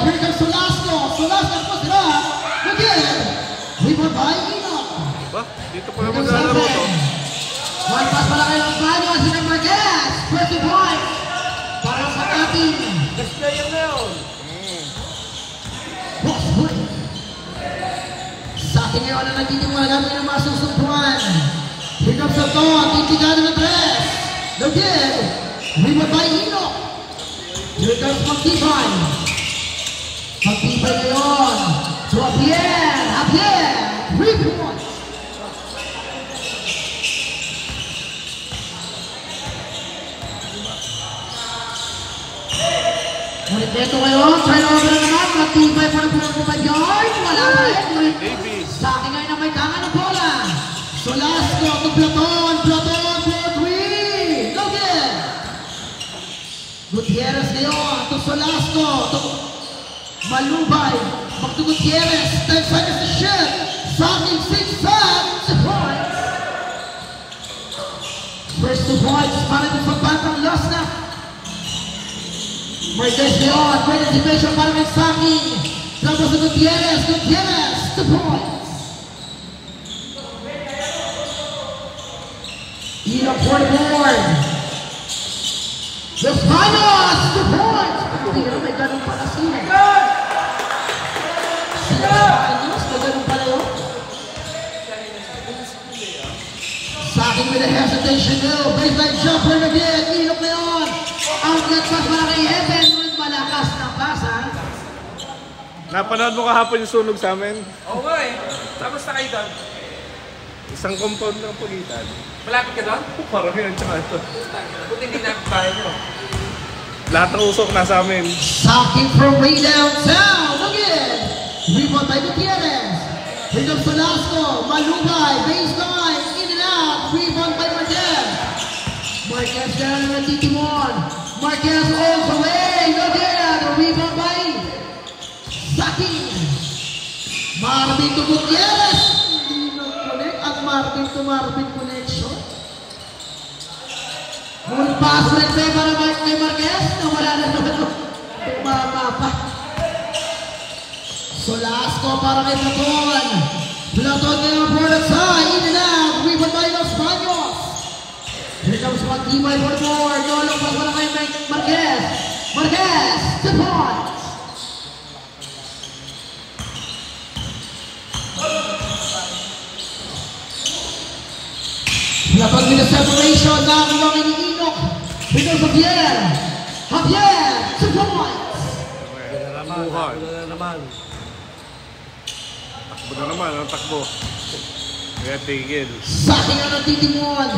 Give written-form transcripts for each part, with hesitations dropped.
Here comes Solasco. Solasco po sila. Again. Rebound by Enoch. Ba? Dito pa naman nalaro to. One pass pala kayo ng Spanios. Sina Marquez. First 2 points. Para sa ating. Best player na yun. Boss boy. Sa ating ngayon na nagtiting mga gamit ng mga susumpuan. Here comes Soto. Tintigado ng 3. Again. Rebound by Enoch. Here comes Magtibay. Magtibay ngayon. So Javier. Javier. 3 points. Ngunit dito ngayon. Turnover na naman. Magtibay pa ng 45 yards. Wala pa rin. Ngunit sa akin ngayon na may tangan ng bola. Solasco to Platon. Platon for 3. Go again. Gutierrez ngayon to Solasco to Malubay. Back to Gutierrez. 10 seconds to shoot. Sacking 6 points. First 2 points para ito sa bantang loss na. Marquez ngayon. Great anticipation para may Sacking. Tapos to Gutierrez. Gutierrez. 2 points. Enoch for the board. Los Paños, 2 points! Hindi na may ganun pala sila. Sila Paños, may ganun pala yun. Sacking with a hesitation now. Baseline jumper again. Enoch na yun. Outlet pass para kay Eben. Ngunit malakas na pass, ha? Napanood mo kahapon yung sunog sa amin? Oo nga eh. Tapos na kayo doon. Isang compound ng pagitan. Malapit ka doon? Parang yun, tsaka ito. Buti hindi na kaya nyo. Lahat ng usok nasa amin. Sacking from way downtown. Again. Rebound by Gutierrez. Here comes Solasco. Malubay. Baseline. In and out. Rebound by Marquez. Marquez down in the TT1. Marquez all the way. Again. Rebound by Sacking. Marvin to Gutierrez. Hindi nag-connect ang Marvin to Marvin connection. Ngunit pass rin sa'yo para kay Marquez na wala na naman tumama pa. Solasco para kay Platon. Platon ngayon for the side. In and out. Rebound by Los Paños. Here comes Magtibay for the board. Nolong pass para kay Marquez. Marquez. 2 points. Platon with the separation. Nakakilangin ni Enoch. Here comes Javier. Javier. 2 points. Buhay. Wala na naman. Takbo na naman, ang takbo. Kaya tigil. Sacking on the TT1.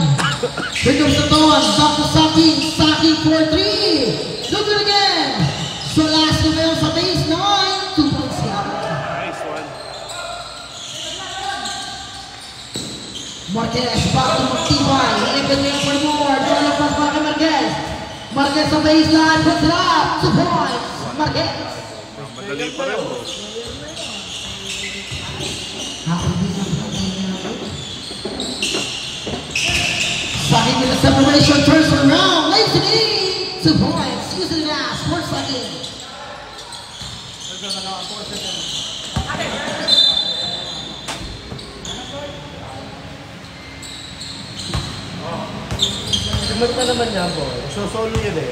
Here comes the Ton. Back to Sacking. Sacking for 3. Look it again. Solasco ngayon sa baseline. 2 points siya. Nice one. Marquez back to Magtibay. Even ngayon for more. Nolong pass para kay Marquez. Marquez sa baseline. Puts it up. 2 points. Marquez. Madali pa rin bro. Sacking with the separation. Turns around. Lays it in. 2 points. Using it as 4 seconds. Simot na naman niya po. So solo yun eh.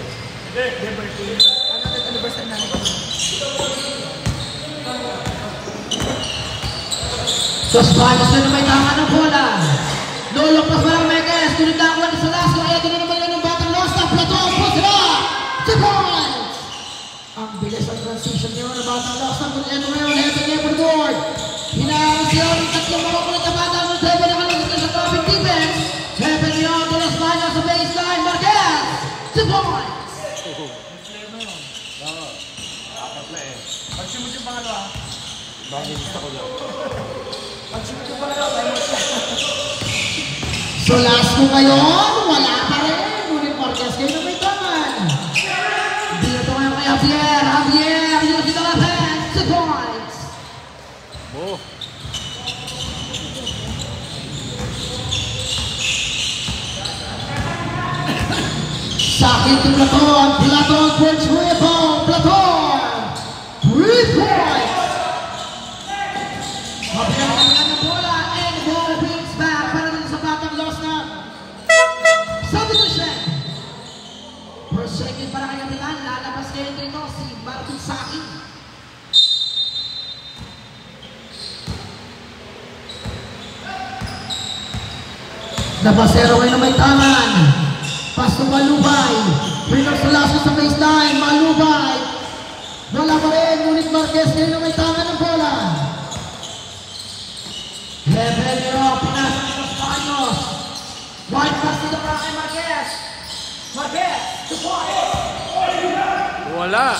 So Spanish na may tama ng bola. Nolong pas para Marquez. Tunod na ako ni Solasco. Ito na naman yun ng batang lost na Platon. Puts it up. 2 points. Ang bilis ang transition niyo ng batang lost na. Ito ngayon. Ito ngayon for the board. Hinahang siya ng tatlong makukulit na batang lost. Ito na naman sa traffic defense. Ito ngayon to the Spanish sa baseline. Marquez. 2 points. Apat na eh. Pag-simot yung pangalawa. Bakit gusto ko daw? Pag-simot yung pangalawa. Solasco ngayon. Wala pa rin. Ngunit Marquez kayo na may taman. Dito ngayon kay Javier. Javier. Yun si Dalapen. 2 points. Bo. Sacking to Platon. Platon for triple. Platon. 3 Check-in para kay Kapitan. Lalabas kayo dito si Martin Saki. Nabasero ngayon na may tangan. Pasto Malubay. Winner Solasco sa baseline. Malubay. Wala pa rin. Ngunit Marquez ngayon na may tangan ng bola. Level nyo. Pinasa ng Los Baños. Wide pass dito para kay Marquez. Marquez. To point. Wala.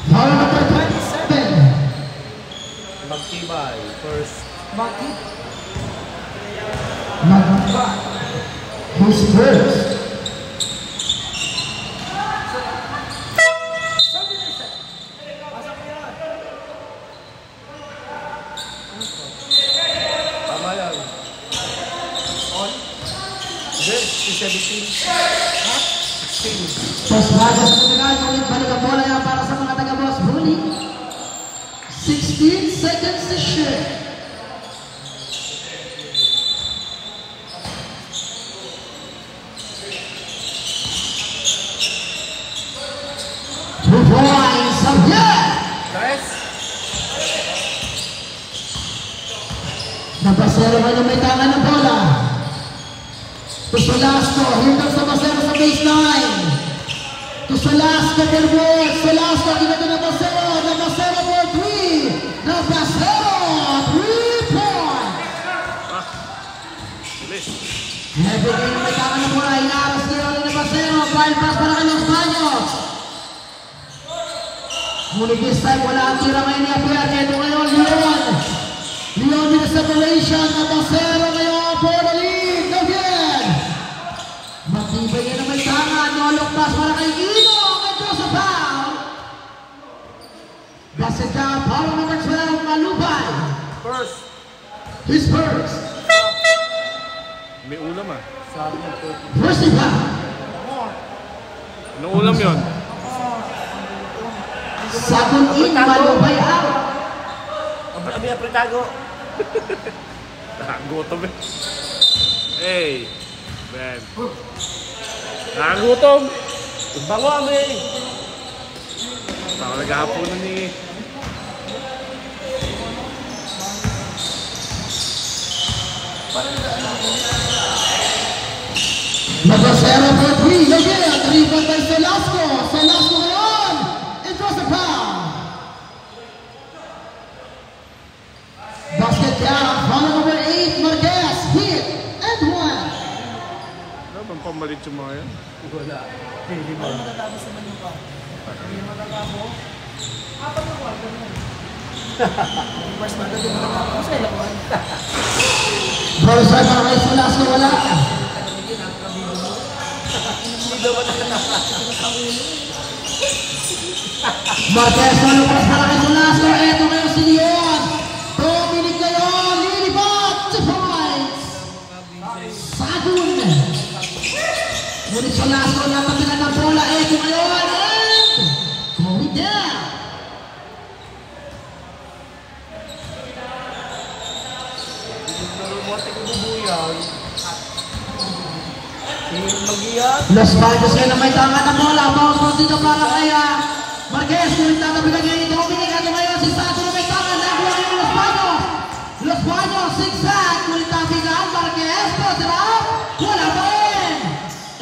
Foul number 27. Magtibay. First. Magtibay. Who's first? Tama yan. On. Hindi, 17. Ha? 16. Boss Rajas Matagal, ulit balik ang bola yan para sa mga taga-boss Bully. 16 seconds to shoot. Two points of yeah! Tres. Nabasero ngayon may tangan ng bola. To Solasco, hintang sa Basero sa baseline. To Solasco for board. Solasco, kita na Basero. Nabasero for 3. Nabasero, 3 points. Bilis. Heavy game na may tangan ng bola. Inaras kayo ulit na Basero. File pass para kay Los Baños. Ngunit this time, wala ang tira ngayon ni Apiat. Ito ngayon, Leon. Leon in the separation. Nabasero ngayon for the lead. Again. Matibay yan na may tangan. No long pass para kay Ino. Ito sa foul. Based down. Foul number 12. Malubay. First. His first. May ulam ah. Sabi niya, 30. First foul. Anong ulam yun? Second in. Malubay out. Ang sabi niya, Pritago. Nakagutom eh. Hey. Ben. Nakagutom. Bango kami. Baka naghahaponan ni... Nabasero for 3. Again. 3 point by Solasco. Solasco ngayon. It was a foul. Basket down. Foul number 8. Marquez. Hit. And 1. Ano bang pamalit yung mga yan? Wala. Hindi mo. First time para kay Solasco. Wala. Marquez. Malupas para kay Solasco. Ito ngayon si Leon. Dominic ngayon. Lilipat. 2 points. Sadun. Ngunit Solasco napatilan ng bola. Ito ngayon. And going down. Bumote ko bubuyan. Mag-iyak. Los Baños ngayon na may tangan ng bola. Bounce ball dito para kay Marquez. Ngunit tatabigan ngayon ni Dominic. Ito ngayon si Sadun na may tangan. Nakuha ngayon Los Baños. Los Baños, zigzag. Ngunit tatabigan. Marquez. Pass it up. Wala pa rin.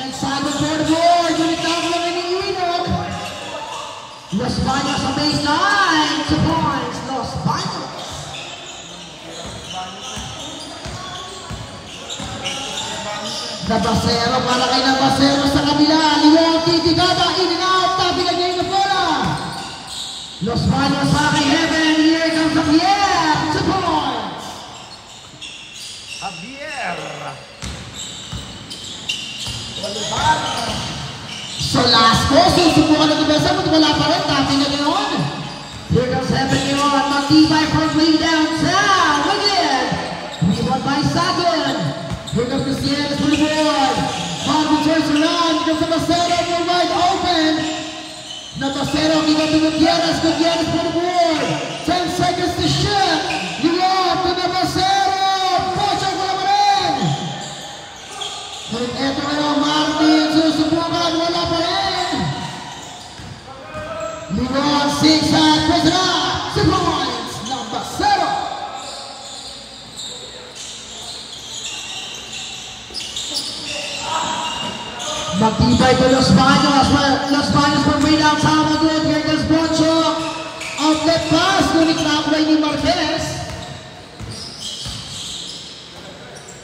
And Sadun for the board. Ngunit nakuha ngayon ni Enoch. Los Baños sa baseline. 2 points. Los Baños. Nabasero para kay Nabasero sa kabila. Leon titigada. In and out. Tabigan niya yung bola. Los Baños para kay Heaven. Here comes Javier. 2 points. Javier. Solasco. Susubukan ng ibesa. Wala pa rin. Tabigan niya yun. Here comes Heaven ngayon. Matibay from way downtown. Again. Rebound by Sagan. Here comes Cristiano to the board. Bobby turns around. Because of Marcelo. You're wide open. Napasero, give up to Gutierrez. Gutierrez for the board. 10 seconds to shoot. Give up to Napasero. Pocho ko naman rin. And eto ngayon, Martin. Susubukan. Wala pa rin. Leon, 6 at Pesera. 2 points. Napasero. Magtibay to Los Baños. Los Baños from way downtown. Good. Here goes Poncho. Outlet pass. Ngunit nakuha ni Marquez.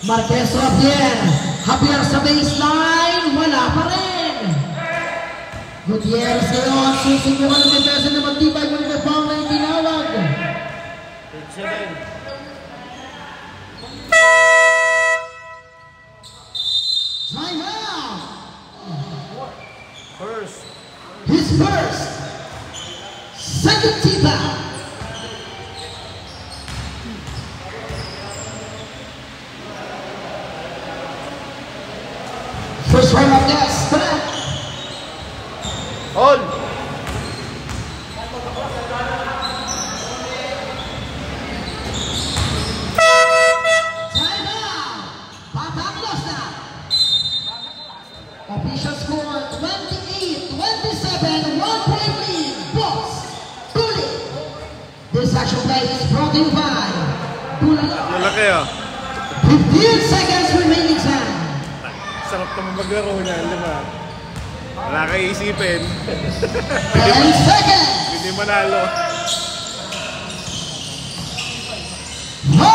Marquez to Javier. Javier sa baseline. Wala pa rin. Gutierrez ngayon. Susubukan ng defensa na magtibay. Ngunit may foul na yung tinawag. Time out. First. His first. Second T-foul. First round of gas. Hold! Time out. Batang lost na. Official score 28-27, 1-point lead. Boss, Bully. This action play is brought to you by Bully. Malaki ah. 15 seconds remaining time. Sarap naman maglaro niya, di ba? Wala kayo isipin. 10 seconds. Hindi manalo. 5.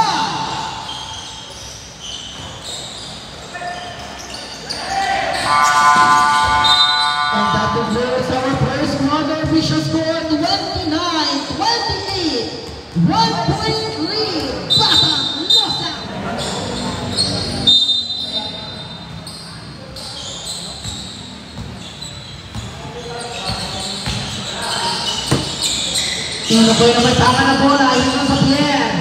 And that concludes our first quarter. Official score 29-28. 1-point lead. Batang lost out. Ito po yung may tama na bola. Ito sa Pierre.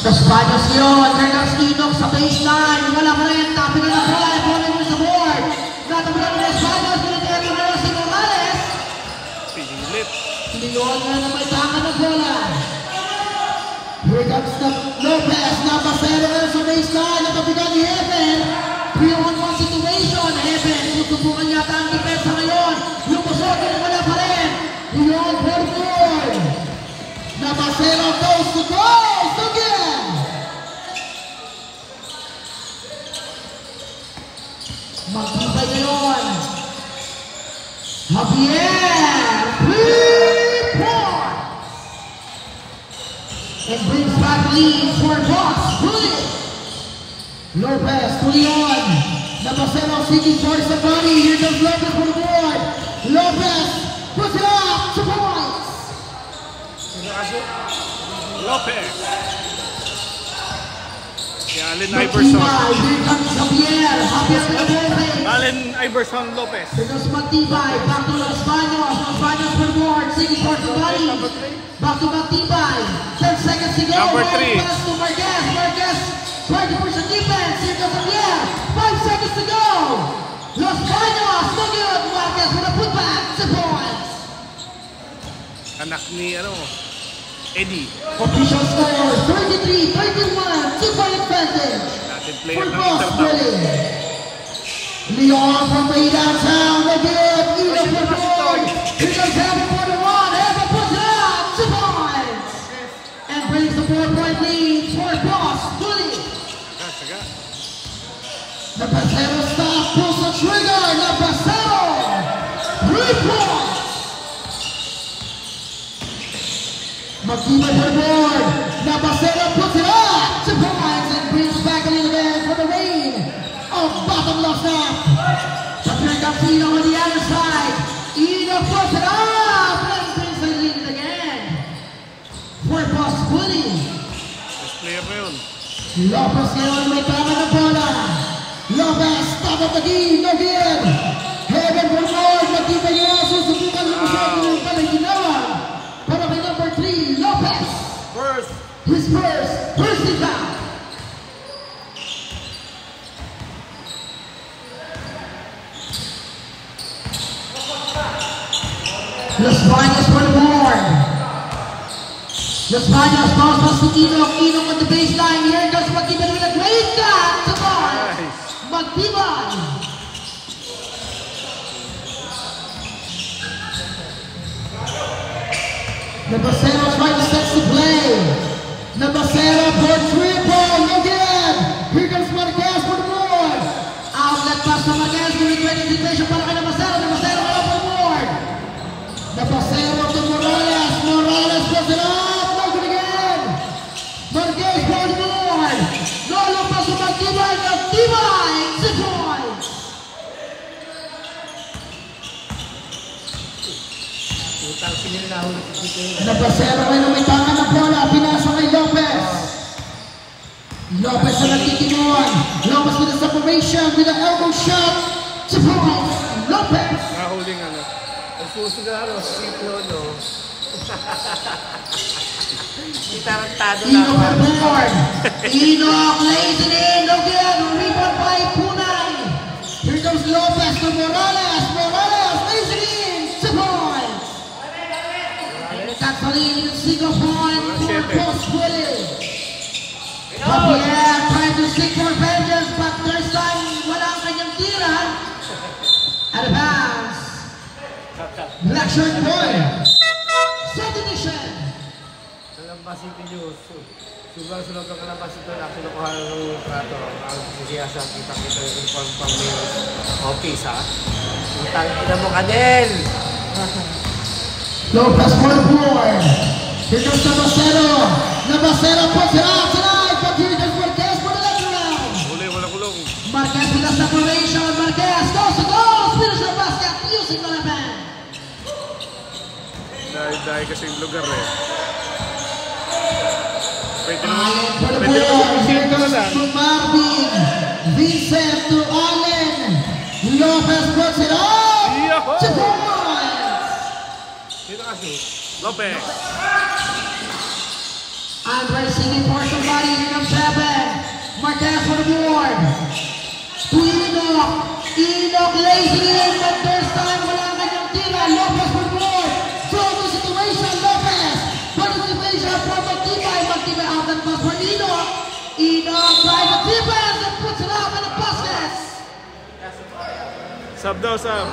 Los Baños yun. Curtis Enoch sa baseline. Wala pa rin. Tapping na bola. Bola mo sa board. Natabi na Los Baños. Pinatero na si Morales. Pilit. Leon na may tama na bola. Here comes the Lopez. Napasero na sa baseline. Natabigan ni Eben. 3-on-1 situation. Eben. Susubukan yata ang depensa ngayon. Lumusot. Wala pa rin. Leon for goal. Napasero goes to goals again. Magtibay ngayon. Javier. 3 points. And brings back lead for Boss Bully. Lopez to Leon. Napasero seeking for somebody. Here comes Lopez for the board. Lopez puts it up. 2 points. Lopez. Si Allen Iverson. Here comes Javier. Javier with the ball. Allen Iverson Lopez. Here goes Magtibay. Back to Los Baños. Los Baños for the board. Seeking for somebody. Back to Magtibay. 10 seconds to go. Number 3. Pass to Marquez. Marquez trying to push the defense. Here goes Javier. 5 seconds to go. Los Baños. No good. Marquez with a putback. 2 points. Anak ni Eddie. Official score 33-31. 2-point advantage. Natin player For ng Boss Intertown. Bully. Leon from way downtown. No good. Eno for the board. Here goes Evan for the one. Evan puts it up. 2 points. And brings the 4-point lead for Boss Bully. Saga. Napasero stop. Pulls the trigger. Napasero. 3 points. Magtibay for the board. Napasero puts it up. 2 points and brings back a little bit for the rain. Oh, bottom lost up. Javier comes Eno on the other side. Eno puts it up. And brings the lead again. For Boss Bully. Best player na yun. Lopez ngayon may tama na bola. Lopez, top of the key. No good. Heaven for more. Magtibay ngayon. Susubukan ng yung pala ginawa. Para kay number 3, Lopez. First. His first foul. Los Baños for the board. Los Baños bounce to Enoch. Enoch on the baseline. Here goes Magtibay with a great cut to board. Magtibay. Nabasero trying to set the play. Nabasero for triple. No good. Here comes Marquez for the board. Outlet pass to Marquez. With a great invitation para kay Nabasero. Nabasero for the board. Nabasero to Morales. Morales puts it up. No good again. Marquez for the board. Lolo pass to Magtibay. Magtibay. 6 points. Nabasero ay lumitangan ng bola. Pinasa kay Lopez. Lopez ang nagtitimon. Lopez with a separation with an elbow shot. 2 points. Lopez. Nahuling ano. Ang susunod, siplo, no? Itarantado na. Enoch on board. Enoch lays it in. No good. Rebound by Punay. Here comes Lopez to Morales. Morales lays it in. 2 points. Catalina, single point for Post Willie. Javier trying to seek for vengeance, but there's time. Wala ang kanyang tira. Out of bounds. Black shirt boy. Set edition. Kalampasin ko nyo. Sunod ang kalampasin ko. Ako nakuha ng trato. Ang sisiyasa. Kita-kita yung pang-meals. Okay, sa? Utang ina mo, Kadel! Lopez for the board. Here comes Nabasero. Nabasero puts it out tonight, but here comes Marquez for the next round. Huli, wala kulong. Marquez with a separation. Marquez goes to goals. Finish the basket using the left hand. Dahil kasing lugar eh. Pwede Allen for the naman board. Here ka na goes lang. to Marvin. Vincent to Allen. Lopez puts it up. Yahoo! 2 points. Sino kasi? Lopez. Andre singing for somebody. Here comes 7. Marquez for the board. To Enoch. Enoch lays it in, but there's time. Wala ang kanyang tira. Lopez for the board. Throw the situation. Lopez. Participation for Magtibay. Magtibay out and pass for Enoch. Enoch tries the defense and puts it up in the basket. Sub daw, sub.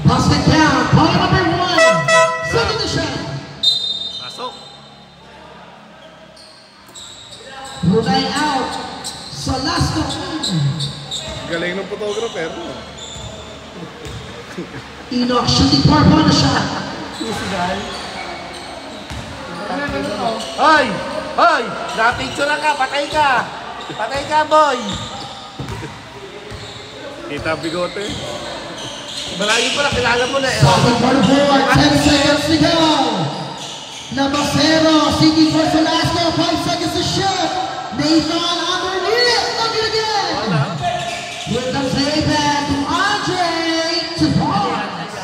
Basket down. Ball number 1. Second edition. Pasok. Brunei out. Solasco. Galing ng photographer. Enoch shooting for the shot. Susunod. Hoy! Hoy! Napicture ka! Patay ka! Patay ka, boy! Kita bigote. Malayo pa na, kilala mo na eh. Stopping for the board, 10 seconds to go. Nabasero seeking for Solasco, 5 seconds to shoot. Nathan underneath, look it again. With the playback to Andre to Barnes.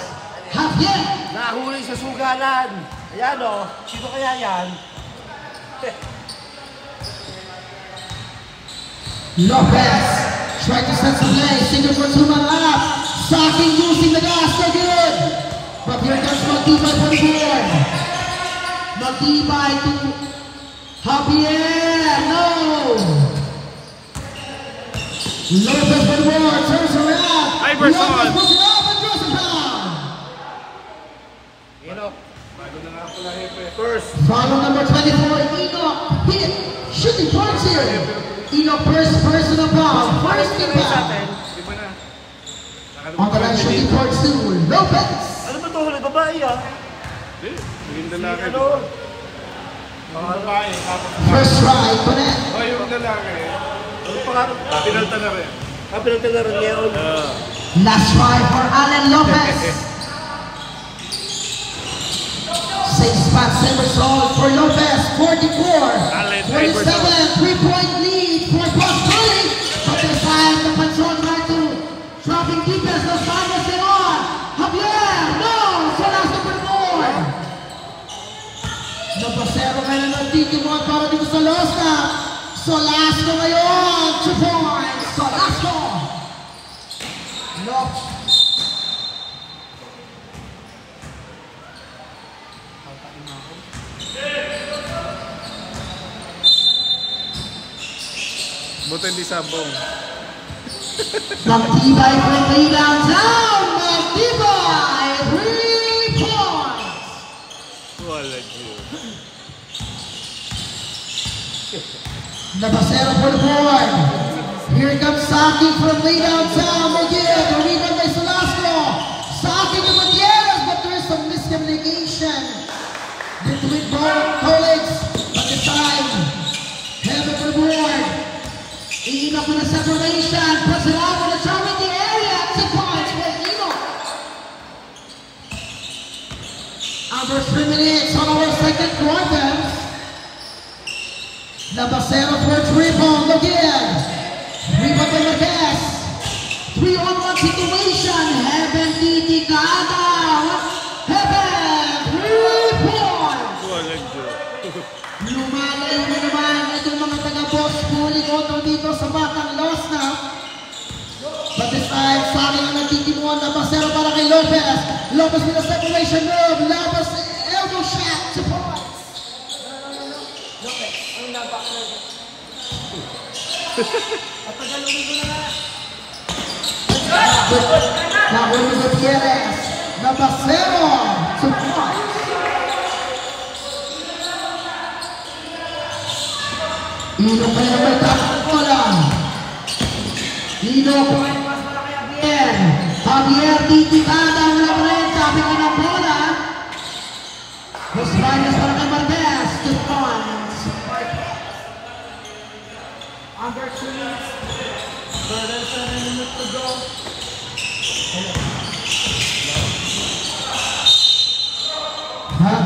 Javier. Nahuli sa sugalan. Ayan o, sino kaya yan? Lopez trying to set some play, single for 2 man up. Socking using the gas, so good. But here comes Magtibay for the board. Magtibay to Javier, no. Lopez for the board, turns around. Iverson. Lopez puts it up and throws it down. Enoch, bago na nga pala hepe. First. Foul number 24, Enoch hit, shooting points here. Enoch first personal foul, first Sa foul. atin. Di ba na? On the line, shooting points to Lopez. Ano ba ito? Huli babae ah? Hindi. Hindi lalaki. Ano? Mga babae. First try, Bonet. Oh, yung lalaki. Ano pa nga? Pinalta na rin. Pinagtagaran ngayon. Last try for Allen Lopez. 6 spot silver sold for Lopez, 44. Allen 27, 3-point lead for Boston. But this time, the Patron trying to dropping defense. Los Baños it on. Javier, no! Solasco for the board. Nabasero ngayon ng titimon para dito sa Losta. Solasco ngayon, 2 points. Solasco. Lopez. Buti hindi sabong. Magtibay from 3 downtown. Magtibay, 3 points. Wala Diyo. Nabasero for the board. Here comes Saki from way downtown. Magid, the rebound by Solasco. Saki to Gutierrez, but there is some miscommunication between both colleagues. At the time, heaven for the board. Enoch with a separation. Puts it out with a charm in the area. 2 points for Enoch. Under 3 minutes on our second quarter. Nabasero for 3 points. Look in. Rebound by Marquez. 3-on-1 situation. Heaven titikada. Heaven, 3 points. Wala Diyo. Lumalayo na naman itong mga taga-boss. Pulling auto dito sa batang loss na. But this time, Saki ang nagtitimuan. Nabasero para kay Lopez. Lopez with a separation move. Lopez elbow shot. 2 points. Lopez, ang napak na ito. Patagalungin ko na nga. Nahuli ni Gutierrez. Nabasero. 2 points. Ino pa yung may tapos ko lang. Ino pa yung mas malaki Javier. Javier titikada ang lamret. Sabi ka ng bola. Los Baños para kay Marquez. 2 points. Under 2 minutes. Further 7 minutes to go. Ha?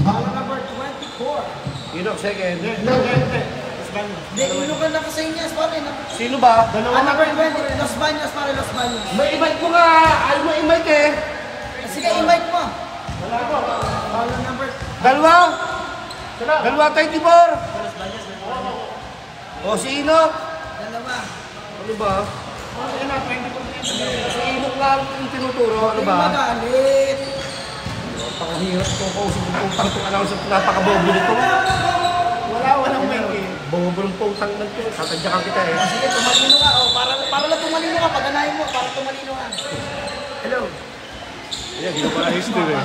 Ball number 24. Enoch second. Hindi, ino ka na kasi niya, pare. Sino ba? Number 20, Los Baños, pare, Los Baños. May invite ko nga. Ayaw mo invite eh. Sige, invite mo. Wala ko. Ball number... Dalawa. Dalawa 24. O si Enoch. Dalawa. Ano ba? Si Enoch lang yung tinuturo. Ano ba? Magalit. Napakahirap itong kausap ng putang itong announcer. Napakabobo nito. Walang may bobo ng putang nito. Tatadyakan kita eh. Sige, tumalino ka. O, para lang tumalino ka. Paganahin mo, para tumalino ka. Hello. Ayan, hindi ko pala history eh.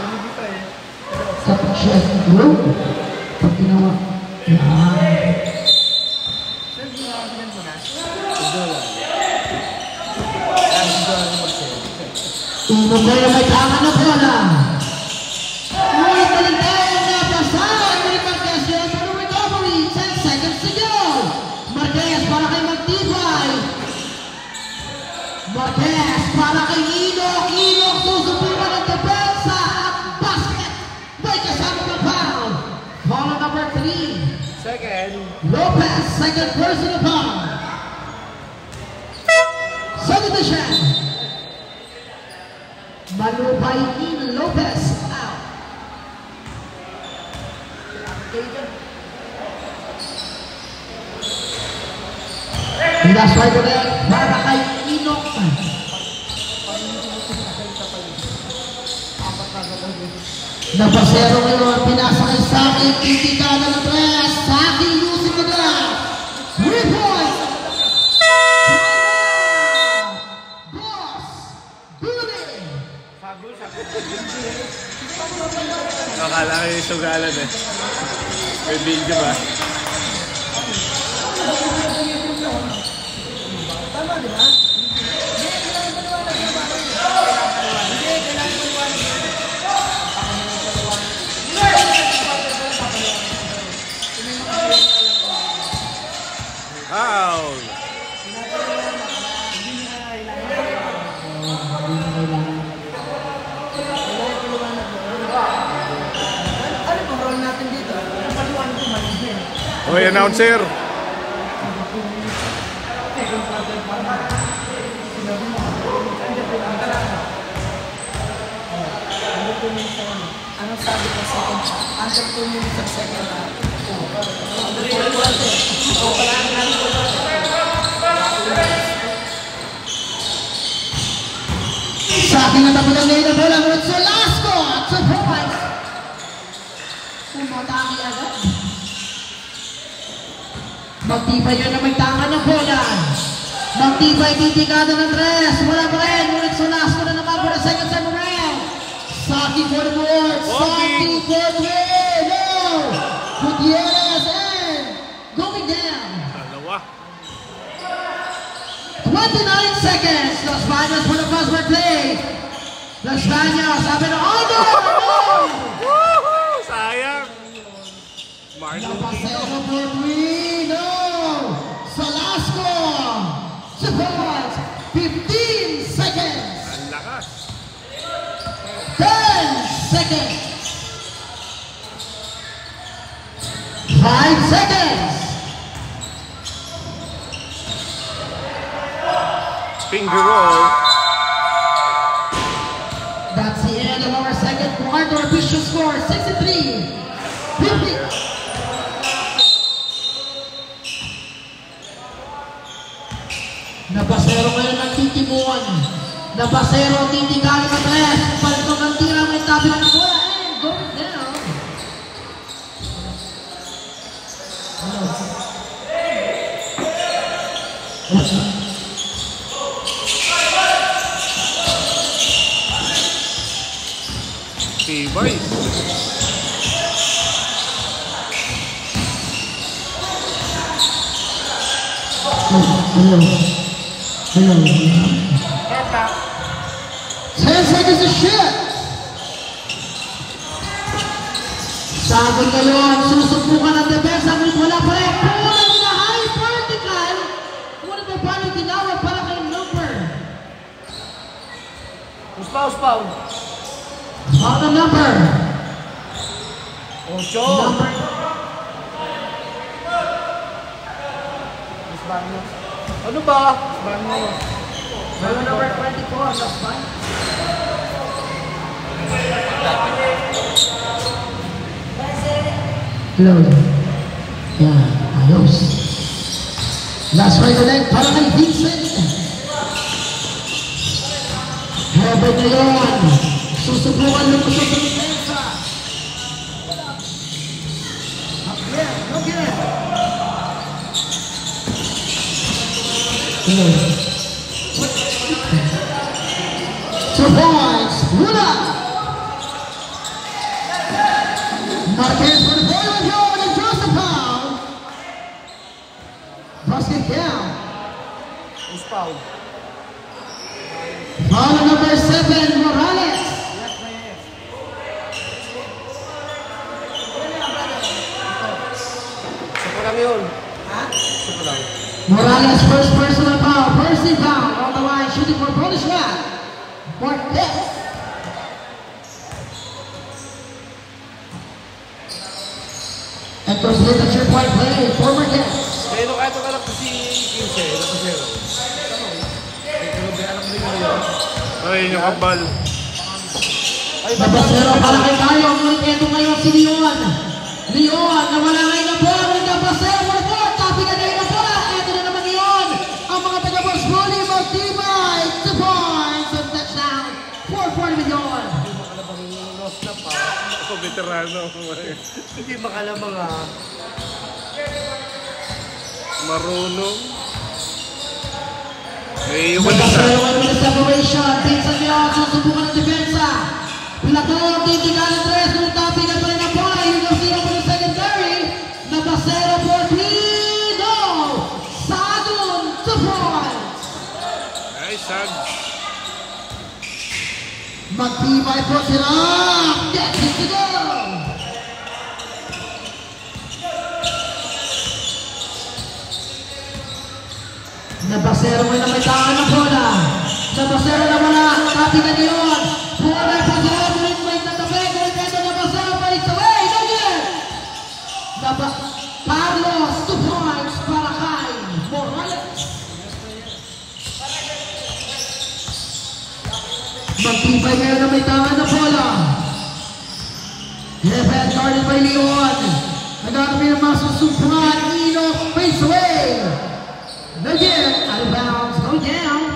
Sa chest group. Pag ginawa. Yan. Ino pa yung may tama na bola. Uy, talintay na pasan. May Marquez yun for recovery. 10 seconds to go. Marquez para kay Magtibay. Marquez para kay Enoch. Enoch susubukan ng depensa at basket. May kasama ng foul. Foul number 3. Second. Lopez, second personal foul. Subdivision. Malupay in Lopez out. Last right ulit para kay Enoch. Napasero ngayon, pinasa kay Saki, titikada ng 3. Saki using the glass. 3 points. Boss. Bully. Akala ko yung sugalan eh. May video ba? Tama, di ba? Foul! Ano bang role natin dito? Paluan ko malihin. Hoy, announcer! Ano sabi ko second half? Under 2 minutes of second half. Saki na tapunan ngayon ang bola. Ngunit Solasco. 2 points. Pumataki agad. Magtibay yun na may tangan ng bola. Magtibay titigada ng tres. Wala pa rin. Ngunit Solasco na naman for the second time around. Saki for the board. Saki for the win. No! Gutierrez and going down. Dalawa. 29 seconds. Los Baños for the buzzword play. Los Baños sabi na under. No! Woohoo! Sayang. Marlon Napasero for three. No! Solasco. Support. 15 seconds. ang lakas. 10 seconds. 5 seconds. Finger roll. That's the end of our second quarter. Official score 63-50. Nabasero ngayon ng titimuan. Nabasero titigalo ng tres. Palito ng tira may tabi ng bola. And going down. Tibay. Hello. 10 seconds to shoot. Sabi ngayon, susubukan ng depensa, ngunit wala pa rin. Pulang na high vertical. Ngunit may paano tinawag para kay number. Uspaw, uspaw. Foul the number. Ocho. Number. Ano ba? Number 24, Los Baños. Hello. Yeah, ayos. Last right leg para kay Vincent. Heaven na yun. Susubukan ng puso sa depensa. Again. Hello. 2 points. Luna. Marquez for the boy with Jordan and Joseph Powell. Basket down. Uspaw. Foul number 7, Morales. Sako lang yun. Sako lang. Morales first personal foul. Percy foul on the line, shooting for bonus shot. Marquez. And complete the 3-point play for Marquez. Pero kahit ang anak ko si Kinse, napasero. Pero may anak din ko yun. Ay, yung kabal. Nabasero para kay Tayo. Ngunit ito ngayon si Leon. Leon, nawala ngayon ang bola. Ngunit nabasero for the board. Topic na ngayon ang bola. Ito na naman Leon. Ang mga taga-boss bully. Magtibay. 2 points. And touchdown. 4-4 Leon. Hindi makalabang yung lost na pa. Ako, veterano. Hindi makalabang ah. Marunong. May iwan isa. Nabasero ngayon with the separation. Vincent Leon. Susubukan ng depensa. Platón, titigan ng tres. Ngunit topic na pa rin ang bola. Yun yung 0 for the secondary. Nabasero for 3. No. Sadun. 2 points. Ay, sag. Magtibay po sila. Get it to go. Nabasero ngayon na may tangan ng bola. Nabasero na wala. Copy na niyon. Bola pa sila. Ngunit may tatabi. Ngunit ito nabasero pa rin away. Again. Carlos, 2 points para kay Morales. Magtibay ngayon na may tangan ng bola. Head guarded by Leon. Nagkakabi ng mga susumpungan. Ino, face away. Again, out of bounds, go down.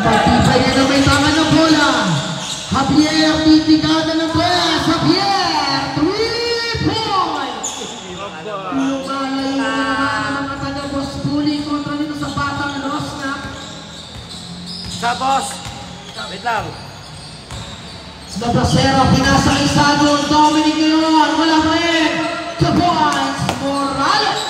Magtibay ngayon na may tangan ng bola. Javier, titigada ng press. Javier, 3 points! Lumalayo na naman ang mga taga-boss bully kontra dito sa batang Rosnap. Sa boss. Wait lang. Nabasero, pinasa kay Sagon. Dominic ngayon, wala pa rin. 2 points, Morales.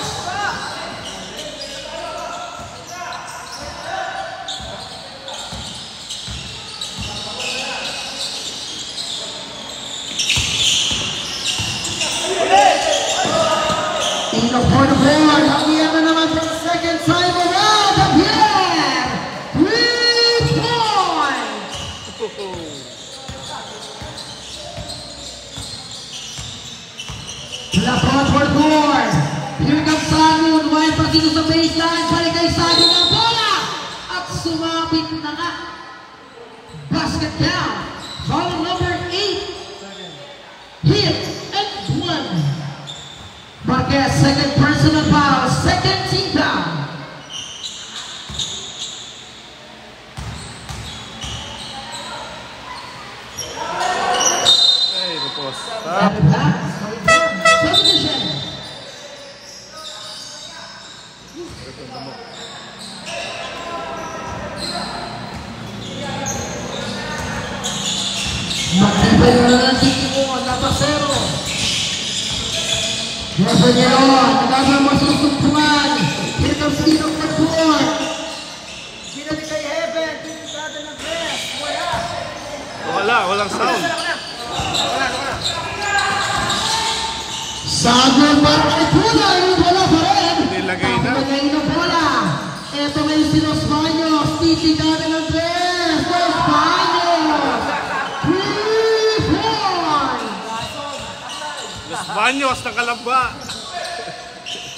Tino for the board. Javier na naman for the second time around. Javier! 3 points! Lapot for the board. Here comes Sagun. Wide pa dito sa baseline. Balik kay Sagun ang bola. At sumabit na nga. Basket down. Foul number 8. Hit and 1. Marquez, second personal foul, second team foul. Ay, tapos. And pass. Substitution. Matibay na lang dito mo, Lapasero. Referee, nagagawa mo susumpungan. Here comes Tino for the board. Ginali kay Heaven. Titigada ng press. Wala. Wala, walang sound. Sagun para kay Kulay. Wala pa rin. Nilagay na. Nilagay na bola. Ito ngayon si Los Baños. Titigada ng press. Los Baños. 3 points. Los Baños ng Kalamba.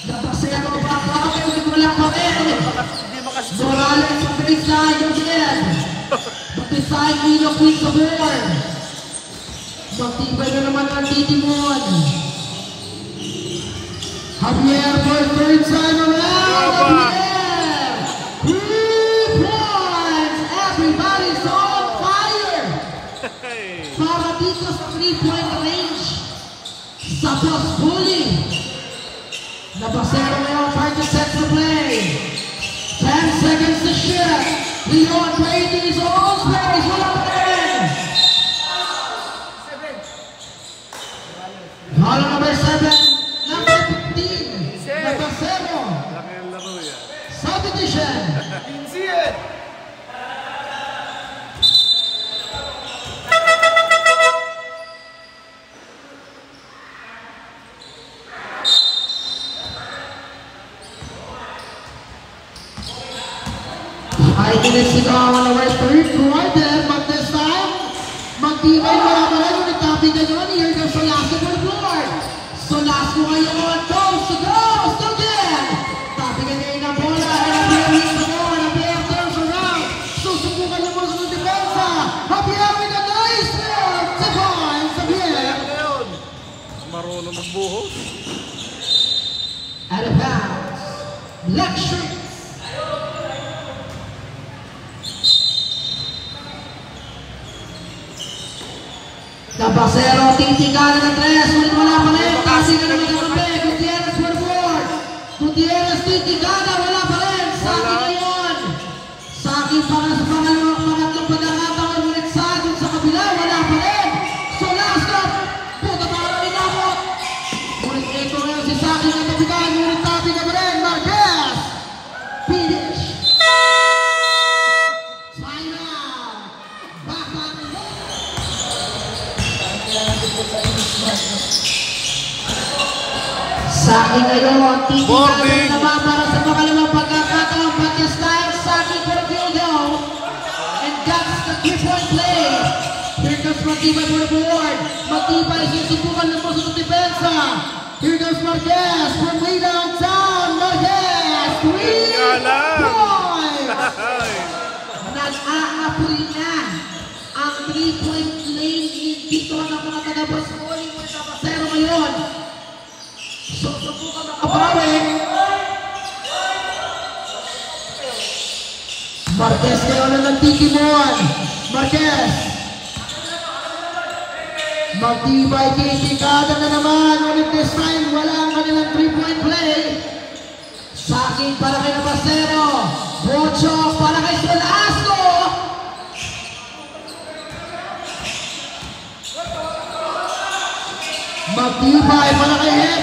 Napasero pa pa. Wala pa rin. Hindi makasusunod. Morales sa baseline again. Batisay Nino Queen sa board. Magtibay na naman ang titimon. Javier for third time around. Javier! 3 points! Everybody's on fire! Hey. Para dito sa 3-point range. Sa boss bully. Nabasero ngayon, trying to set the play. 10 seconds to shoot. Leon Brady is on space. Wala pa rin. Hala number 7. Number 15. Nabasero. Laki ang laro yan. Substitution. Pinsiyan. Ay, kinisigaw ang number 3. Gordon, but this time, magtibay mo naman ang nagtaping ganyan. Here comes Solasco for the board. Solasco ngayon, goes to goes again. Taping ganyan ang bola. Javier hits the ball. Javier turns around. Susubukan niya mo sa depensa. Javier with a nice move. 2 points. Javier. Marunong magbuhos. Out of bounds. Luxury. Nabasero, titigada ng 3. Sulit wala pa rin. Kasi ka naman ang kape. Gutierrez for the board. Gutierrez, titigada. Wala pa rin. Saki ngayon. Saki para sa pangatlong pagkakataon. Ulit Sagun sa kabila. Wala pa rin. Solasco. Puta para rin ako. Ulit ito ngayon si Saki ng tabigan. Ulit tabi ka pa rin. Marquez. Finish. Final. Back on the board. Saki ngayon, titigada naman para sa pakalimang pagkakataon. Pakistan, Saki for the field goal. And that's the 3-point play. Here comes Matibay for the board. Matibay, susubukan ng puso ng depensa. Here comes Marquez from way downtown. Marquez, 3 points! Nag-aapoy na ang 3-point lane dito ng mga taga-Bascoli. Muna na pasero ngayon. Susubukan makabawi. Marquez ngayon ang nagtitimon. Marquez. Magtibay titikada na naman. Ulit this time, wala ang kanilang 3-point play. Sakin para kay Nabasero. Bochok para kay Solasco. Magtibay para kay Hep.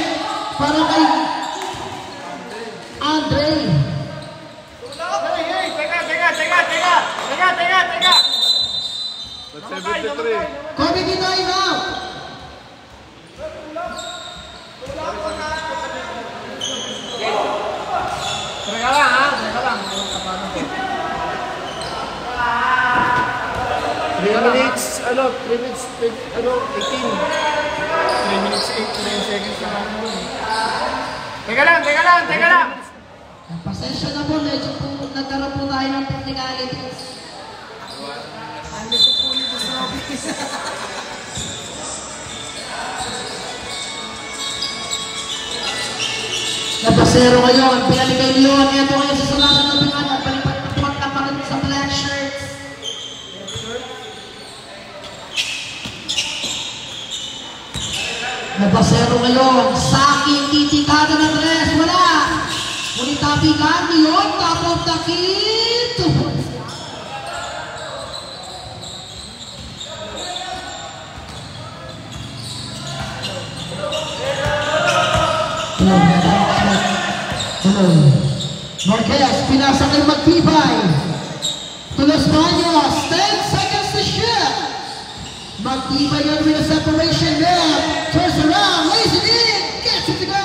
Para kay Andre. Teka. That's 73. Committee time out. Teka lang ha, teka lang. 3 minutes, 18. 3 minutes 8 seconds na lang. Teka lang. Pasensya na po, medyo po nagkaroon po tayo ng technicalities. Napasero ngayon, pinalik kay Leon. Ito kayo sa salasan ng pingan at palipat na pa rin sa black shirts. Napasero ngayon, Sakin, titikada ng tres, wala. Ngunit tapikan, Leon, top of the key, 2 points. Marquez, pinasa kay Magtibay. To Los Baños, 10 seconds to shoot. Magtibay yun with a separation there. Turns around, lays it in, gets it to go.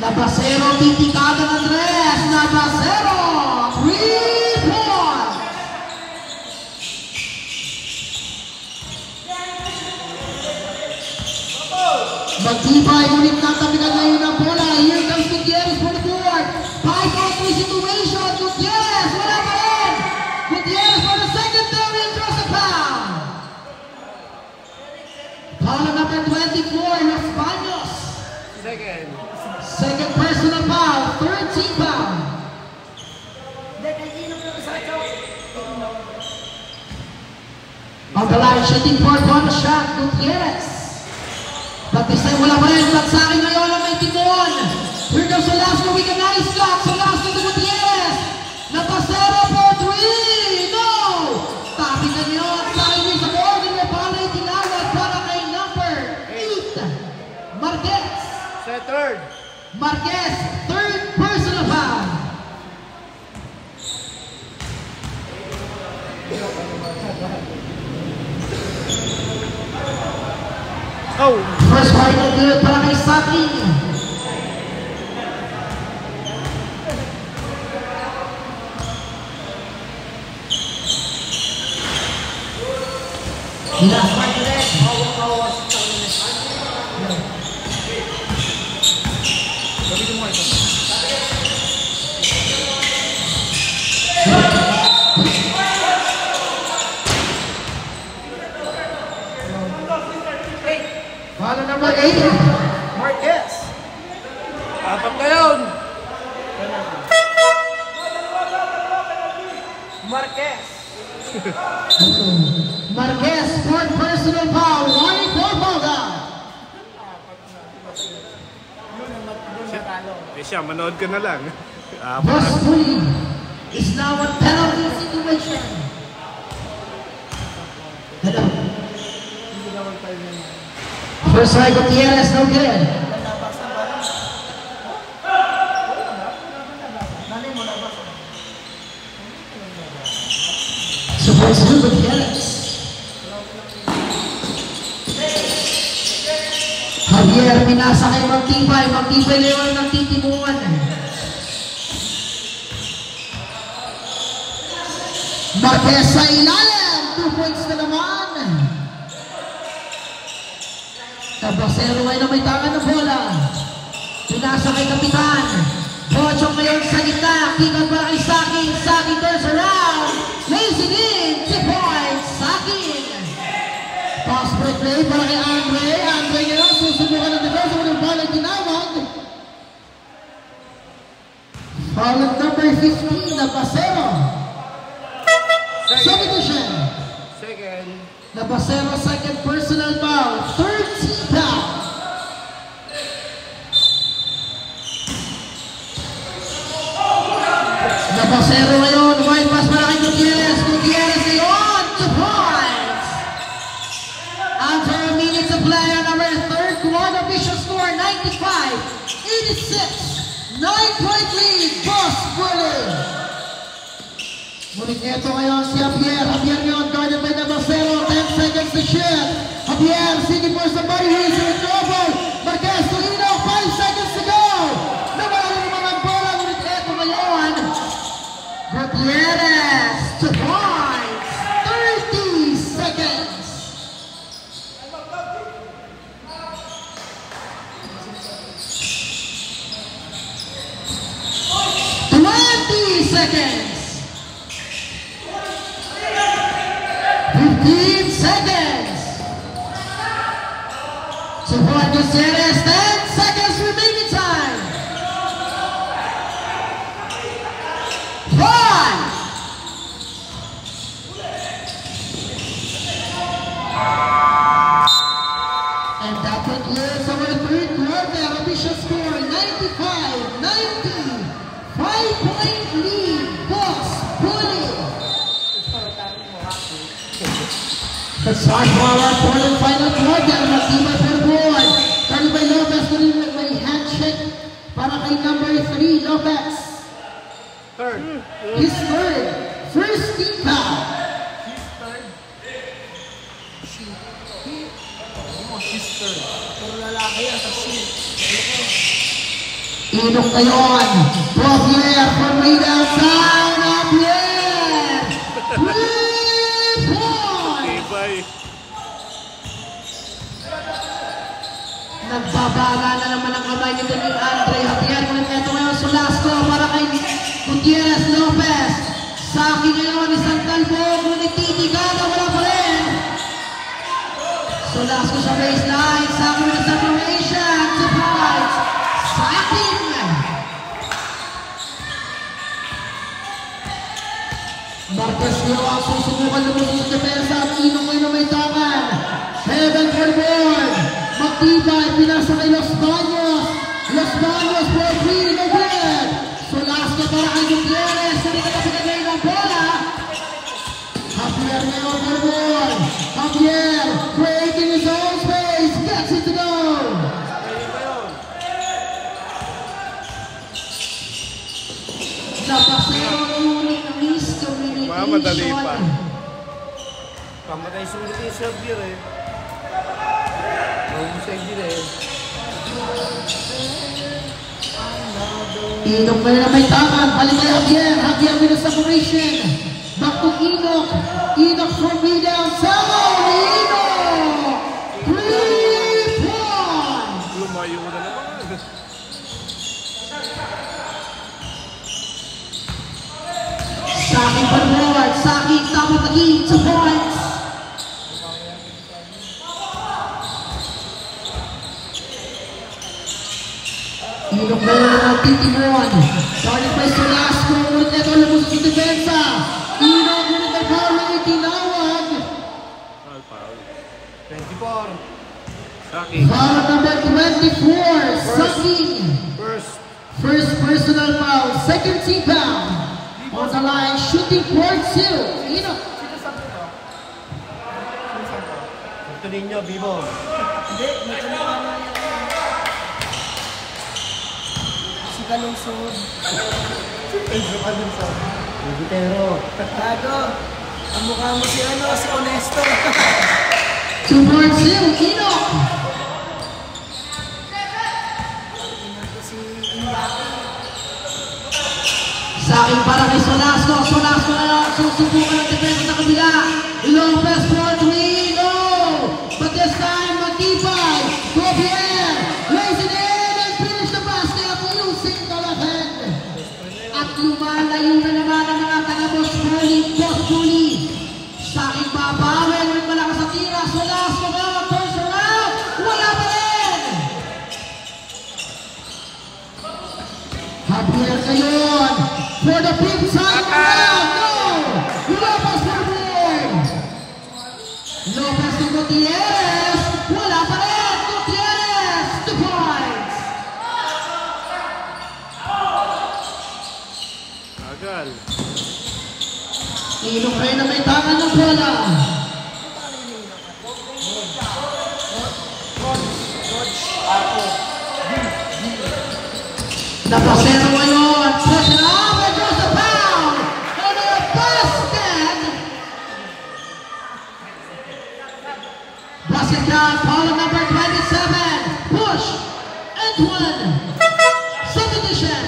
Nabasero, titikada ng tres. Nabasero, 3 points. Magtibay, ngunit natabigan ngayon ng bola. Here comes Gutierrez for the board. 5-on-3 situation. Gutierrez, wala pa rin. Gutierrez for the secondary and draws a foul. Foul number 24, Los Baños. Second personal foul, 13 foul. On the line, shooting for one shot, Gutierrez. But this time wala pa rin. At sa akin ngayon ang may timon. Here goes Solasco with a nice shot. Solasco to Gutierrez. Napasero for 3. No! Tapi na niyo. Sa akin yung sa board. Yung may palay tinawag para kay number 8. Marquez. Third. Marquez. Third personal foul. Oh! First final good para kay Sakin. Last final net. Follow number 8. Marquez. Apat na yun. Marquez. Marquez, fourth personal foul. Warning for foul down. Eh siya, manood ka na lang. Boss Puli is now a penalty situation. Hello. First try, Gutierrez, no good. Supposed to Gutierrez. Javier, pinasa kay Magtibay. Magtibay ngayon ng titimuan. Marquez sa ilalim. 2 points na naman. Nabasero ngayon na may tangan ng bola. Pinasa kay Kapitan. Bochok ngayon sa gitna. Kikan para kay Sakin. Sakin turns around. Lays it in. 2 points. Sakin. Pass break play para kay Andre. Andre ngayon susubukan ng defense. Ang bola tinawag. Foul number 15. Nabasero. Nabasero second personal foul. 13 foul. Nabasero ngayon. Wide pass para kay Gutierrez. Gutierrez ngayon. 2 points. Under a minute to play on our third quarter. Official score 95-86. 9-point lead. Boss Bully. Muling ito ngayon si Javier. Javier ngayon guarded by Nabasero. 10 seconds to shoot. Javier seeking for somebody who is in trouble. Marquez Tolino. 5 seconds to go. Nawala ng mga bola. Muling ito ngayon. Gutierrez. 2 points. 30 seconds. 20 seconds. 15 seconds. Support Gutierrez. 10 seconds remaining time. 5. And that concludes our third quarter. Official score 95-90. 5-point lead. Boss Bully. Let's start for our fourth and final quarter. Matibay for the board. Carly by Lopez. May handshake para kay number 3, Lopez. Third. His third. First team foul. Puro lalaki yan sa shoot. Inok ngayon. Javier from way downtown. Javier. 3 points. Tibay. Nagbabala na naman ang kamay nito ni Andre Javier. Ngunit ito ngayon Solasco para kay Gutierrez Lopez. Sa akin ngayon isang talbo. Ngunit titigan na wala pa rin. Solasco sa baseline. Sa akin na separation. 2 points. Sa akin. Marquez Leo ang susubukan lumusot sa depensa at Inong ngayon na may tangan. Heaven for board. Matibay, pinasa kay Los Baños. Los Baños for 3, no good. Solasco para kay Gutierrez. Hindi ka kapinagay ng bola. Javier ngayon for board. Javier creating his own space. Gets it to go. Napasero ng unit ng miscommunication. Mamadali pa. Pamatay sulit yung Xavier eh. Mahusay din eh. Inok ngayon na may tangan. Balik kay Javier. Javier with a separation. Back to Inok. Inok from way downtown. Inok! 3 points! Lumayo na naman. Saki for board. Saki top of the key. 2 points. Inok ngayon na nagtitimon. Starting by Solasco. Ngunit ito lumusot sa depensa. Inok ngunit may foul na itinawag. Foul. 24. Saki. Foul number 24. Saki. First personal foul. Second team foul. On the line, shooting court 2. Inok. Ito ninyo, Bibo. Hindi, nakalala na yan. Si Kalungsod. Gutero. Gago. Ang mukha mo si ano, si Honesto. 2 points 2. Inok. Ito si Inyaki. Sa akin para kay Solasco. Solasco na susubukan ng depensa sa kabila. Lopez for 3. No! But this time, Matibay. Javier. Lays it in and finish the basket using the left hand. At lumalayo na naman ang mga taga-Boss Bully. Sa akin babawi. Ngunit malakas sa tira. Solasco na turns around. Wala pa rin. Javier ngayon. For the big time around. No! Lopez for board. Gutierrez, wala pa rin. Gutierrez, 2 points. Agal. Inok rin na may tangan ng bola. Napasero ngayon. Push it up and there's a foul. And a basket. Basket count, foul number 27. Push. And 1. Substitution.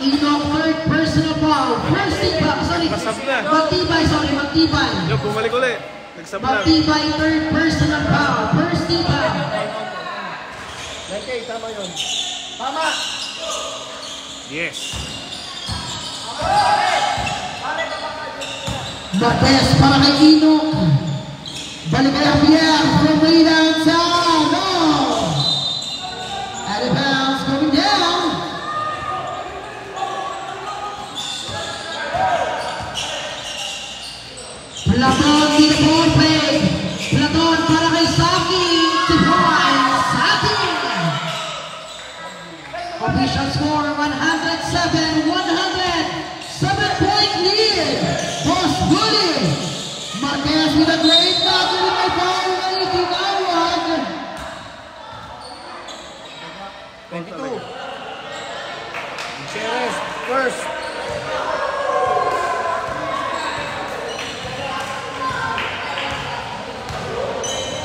Inok, third personal foul. First team foul. Sorry. Pasap na. Magtibay, sorry. Magtibay. Yo, bumalik ulit. Nagsab na. Magtibay, third personal foul. First team foul. Okay, tama yun. Tama. Yes. Marquez para kay Inok. Balik kay Javier from way downtown. No! Out of bounds, going down. Platon, di the ball play. Platon para kay Saki. 2 points. Saki. Official score 107, 100. 7-point lead. Boss Bully. Marquez with a great knock with my foul na itinawag. 22. Gutierrez, first.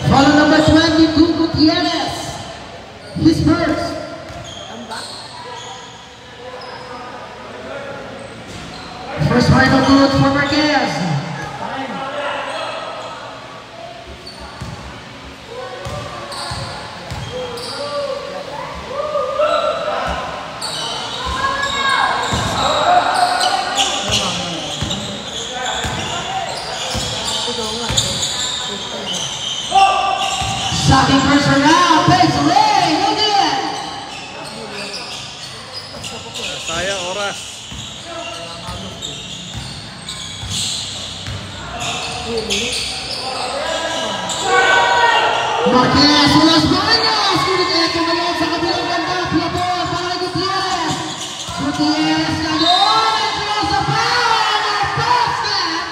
Follow number 22, Gutierrez. His first. First final good for Marquez. Saki first around, pace away, no good. Sayang oras. Marquez, ulas Baños. Kulit echo ngayon sa kabilang ganda. Plabon para Gutierrez. Gutierrez ngayon. And throws a foul. A basket.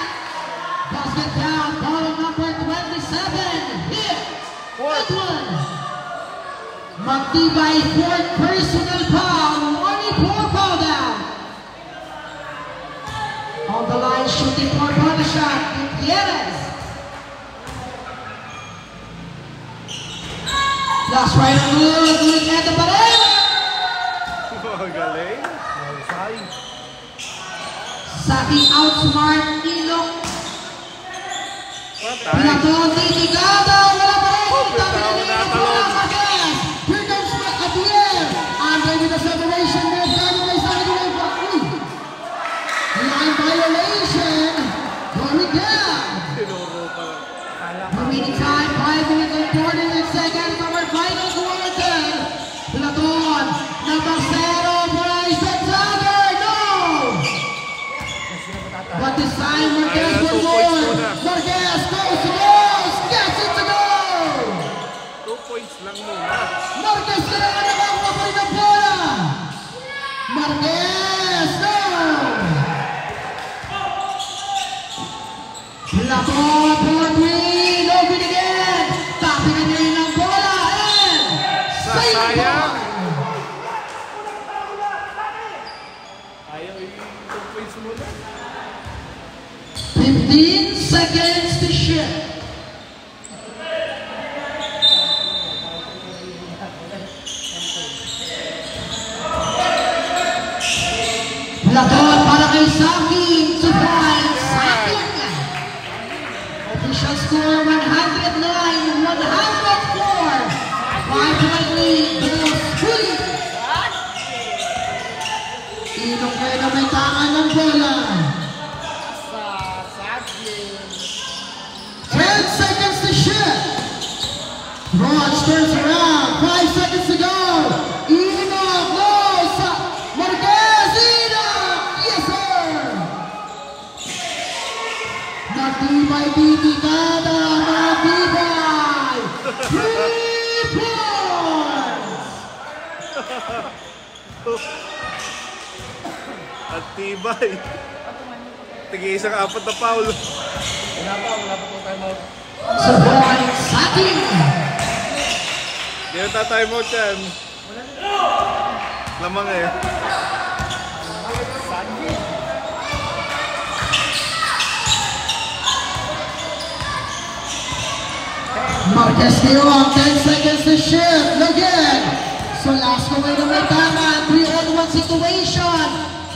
Basket down. Foul number 27. Hit. That one. Magtibay, fourth personal foul. Only 4 foul down. On the line, shooting for the shot. Gutierrez. Last right on good. Good at the barrel. Galing. Saki outsmart Inok. Patay. Platon, titigada. Wala pa rin. Tabi na rin ang bola. natalon. Marquez. Here comes Javier. Andre with the separation move. Gagawin may Saki doon. Line violation. Going down. Tinuro pa lang. Remaining time, 5 minutes and 48 seconds of our final quarter. Platon, number 0, Bryce Gonzaga, no! But this time, Marquez Ayan, will 2 points more. muna. Marquez goes to goals, gets it to go! 2 points lang muna. Marquez kailangan na makapapoy ng bola! Marquez, no! Platon for 3, no good again! Tapingan niya rin ang bola, and save Sayang. point! Ayaw yung 2 points muna. 15 seconds to shoot. Platon para kay Saki, 2 points. Saki. Official score 109, 104. 5-point lead, Bulls Bully. Inok kayo na may tangan ng bola. 10 seconds to shoot. Raj turns around. 5 seconds to go. Inok goes. Marquez, Inok. Yes, sir. Not At tibay. Tig-isang 4 na foul. Wala pa po tayo mo. So points sa atin. Hindi na time out yan. Lamang eh. Marquez Leon, 10 seconds to shoot. Look in. So last ko may tama. 3-on-1 situation.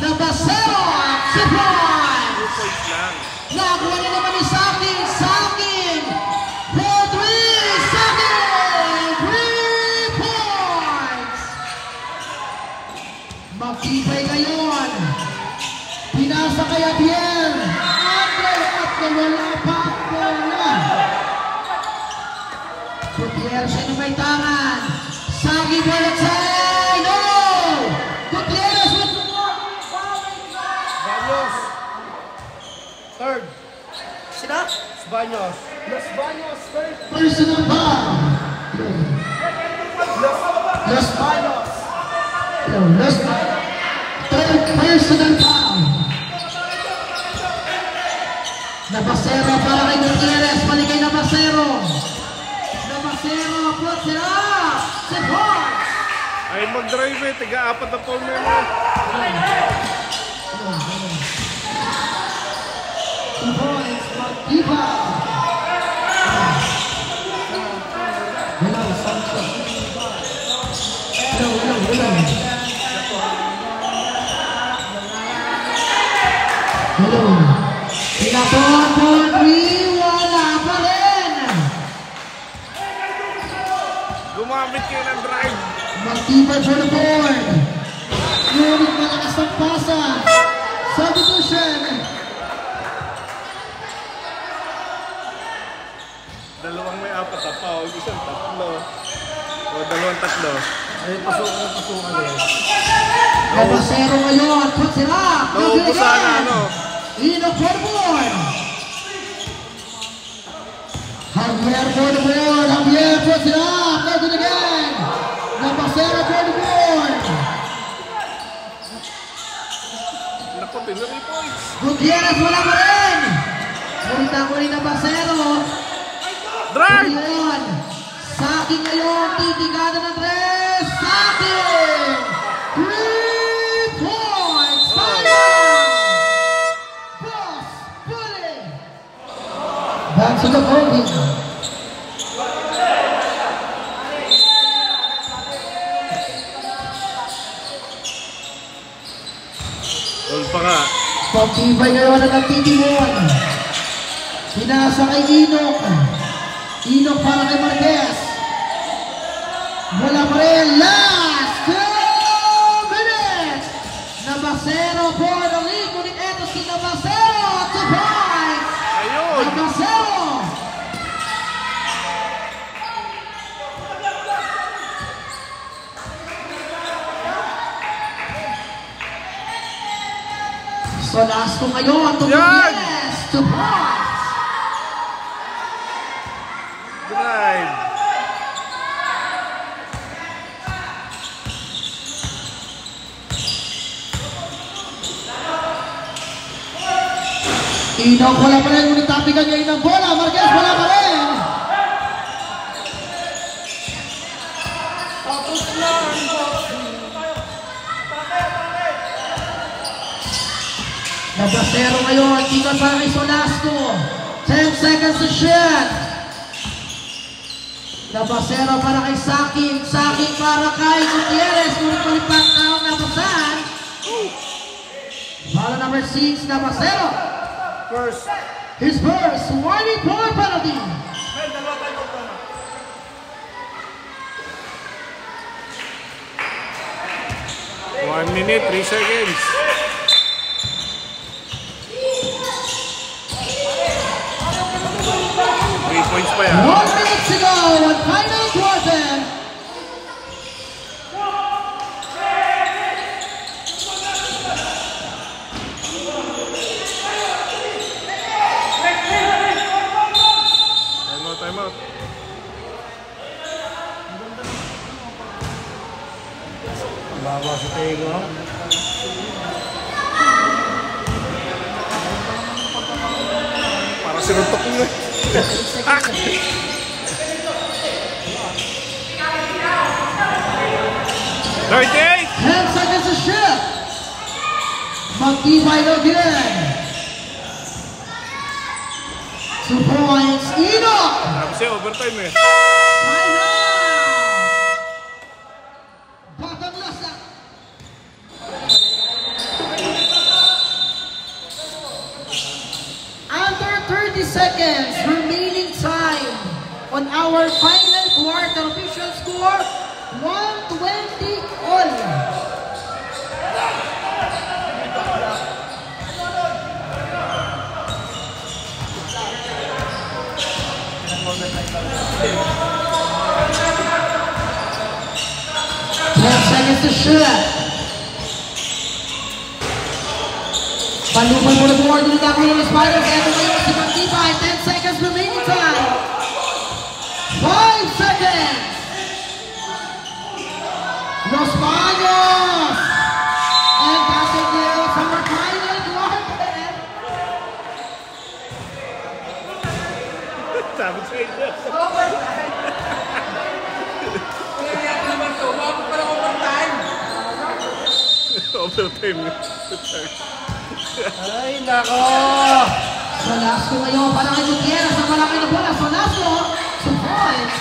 Nabasero. 2 points. 2 points lang. Nakakuha na naman ni Sakin. Sakin. 4-3. Sakin. 3 points. Magtibay ngayon. Pinasa kay Javier. Andre at wala pa ang bola. Gutierrez siya na may tangan. Sagi bola side. No! Gutierrez with the ball. Baños. Third. Sina? Baños. Los Baños, third. Personal foul. Los Baños. Third personal foul. Nabasero para kay Gutierrez. Balik kay Nabasero. Nabasero puts it up. Support. Ay mag-drive eh. Tiga-4 na foul na yun. Points, Magdiva. Hello, Sancho. Hello. Pinapon po, 3, wala pa rin. Gumamit kayo ng drive. Magdiva for the board. Ngunit malakas ang pasa. Substitution. Dalawang may 4 na foul. Isang 3. O 2-3. Ay, pasukan eh. Nabasero ngayon, puts it up. Nauubos sana ano. Ino for the board. Javier for the board. Javier puts it up. Does it again. Nabasero for the board. Naku, 3 points. Gutierrez wala pa rin. Murita ko rin Nabasero. Drive! Ngayon, Sakin ngayon, titigada ng 3. Sakin! 3 points! Sayang! Boss, bully! Back to the podium. Tol pa nga. Pagtibay ngayon ang nagtitimuan. Pinasa kay Inok. Inok para kay Marquez. Wala pa rin. Last 2 minutes. Nabasero for the lead. Ngunit eto si Nabasero. 2 points. Ayun! Nabasero. So last ko ngayon. Yan! 2 points. Drive! Inok wala pa rin. Ngunit tapikan niya ng bola. Marquez wala pa rin. Nabasero ngayon. Tingnan para kay Solasco. 10 seconds to shoot. Nabasero para kay Sakin. Sakin para kay Gutierrez. Ngunit palipat na ang nabasan. Bala number 6, Nabasero. First. His first 24 penalty. Well, dalawa tayo ko na. 1 minute, 3 seconds. Three points pa yan. 1 minute to go. One final quarter. Time out. Sinutok mo. 38! 10 seconds to shoot. Magtibay again. 2 points. Enoch. Sabi siya, overtime eh. Time out. Batang lasa. Under 30 seconds remaining time on our final quarter official score 120 all. Seconds to shoot. Palupay mo na board ng Dapper ng Spiders. Ito ngayon si Magtibay. 10 seconds remaining time. 5 seconds. Los Baños. And Pastor Gills on our final quarter. Sabi siya ito. Overtime. Ay, nako! Solasco ngayon. Palaki Gutierrez ang malaki na bola. Solasco. 2 points.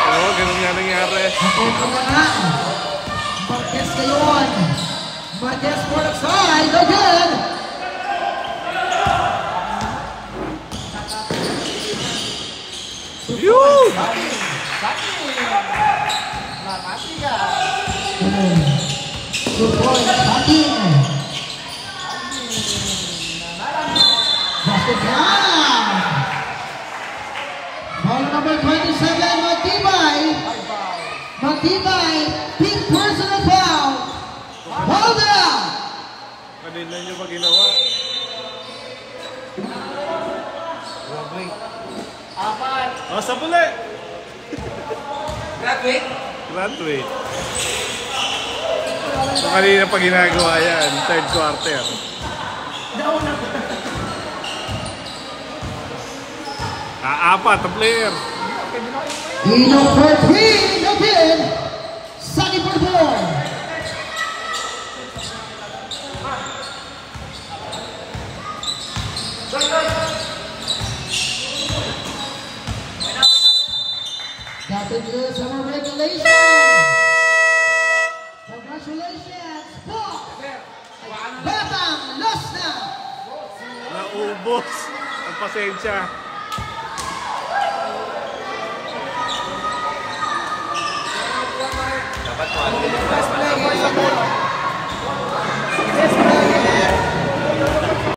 Oo, ganun nga nangyari. Ito na nga. Marquez ngayon. Marquez for the side. Again. Yun! 2 points. Batin. Basket down. Ball number 27. Magtibay. Magtibay. Big personal foul. Hold down. Kanina nyo pa ginawa. O, sa puli! Graduate? Graduate. So, kanina pa ginagawa yan. Third quarter. Apat ang player. Enoch for 3. No good. Sunny for 4. Captain Gills summer regulation. Congratulations, Paul. Batang Lasna. Naubos ang pasensya. Dapat mo,